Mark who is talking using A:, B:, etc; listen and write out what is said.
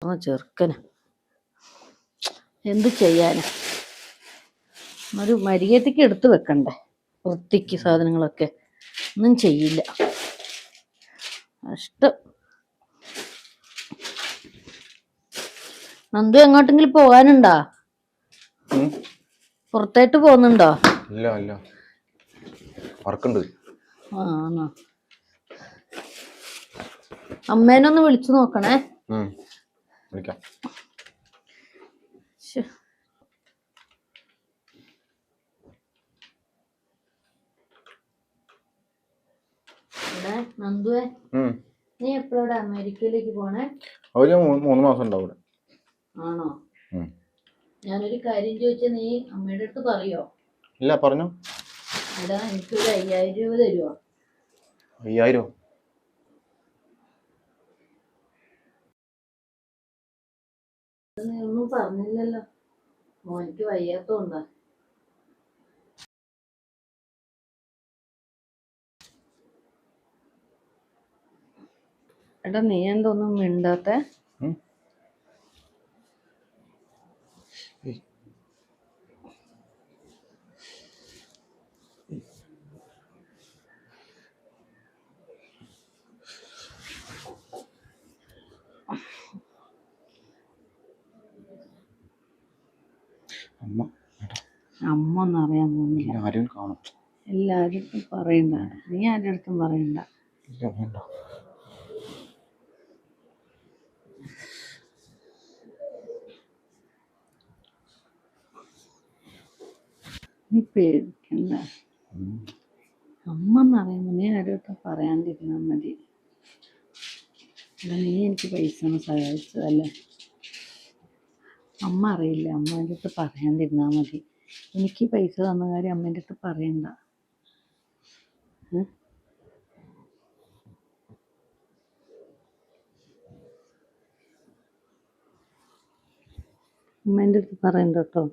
A: ചെറുക്കന് എന്ത് ചെയ്യാന്, ഒരു മര്യാദയ്ക്ക് എടുത്തു വെക്കണ്ടേ വൃത്തിക്ക് സാധനങ്ങളൊക്കെ. ഒന്നും ചെയ്യില്ല. കഷ്ടം. നന്ദു എങ്ങോട്ടെങ്കിലും പോകാനുണ്ടോ? പുറത്തായിട്ട് പോകുന്നുണ്ടോ?
B: ഇല്ല, വർക്കുണ്ട്.
A: ആണോ? അമ്മേനൊന്ന് വിളിച്ചു നോക്കണേ.
B: വിളിക്കാം.
A: നന്ദുവേ, നീ എപ്പോഴാ അമേരിക്കയിലേക്ക് പോണേ?
B: അവര് 3 മാസം ഉണ്ടാവും.
A: ആണോ? ഞാനൊരു കാര്യം ചോദിച്ചാ നീ അമ്മയുടെ അടുത്ത് പറയോ?
B: ഇല്ല, പറഞ്ഞു.
A: എടാ, എനിക്കൊരു 5000 രൂപ തരുമോ?
B: 5000?
A: നീ ഒന്നും പറഞ്ഞില്ലല്ലോ. മോനിക്ക് വയ്യാത്തോണ്ടാ. എടാ, നീ എന്തൊന്നും മിണ്ടാത്തെ? അമ്മ ഒന്നും അറിയാൻ പോകുന്നില്ല. എല്ലാരും പറയണ്ട. നീ ആരുടെ അടുത്തും പറയണ്ട. നീ പേടിക്കണ്ട. അമ്മ എന്നറിയുമ്പോ നീ ആരുടെ അടുത്തും പറയാണ്ടിരുന്നാൽ മതി. നീ എനിക്ക് പൈസ ഒന്ന് സഹായിച്ചതല്ലേ. അമ്മ അറിയില്ല. അമ്മേൻ്റെ അടുത്ത് പറയാണ്ടിരുന്നാൽ മതി. എനിക്ക് പൈസ തന്ന കാര്യം അമ്മേൻ്റെ അടുത്ത് പറയണ്ട. അമ്മേൻ്റെ അടുത്ത് പറയണ്ട കേട്ടോ.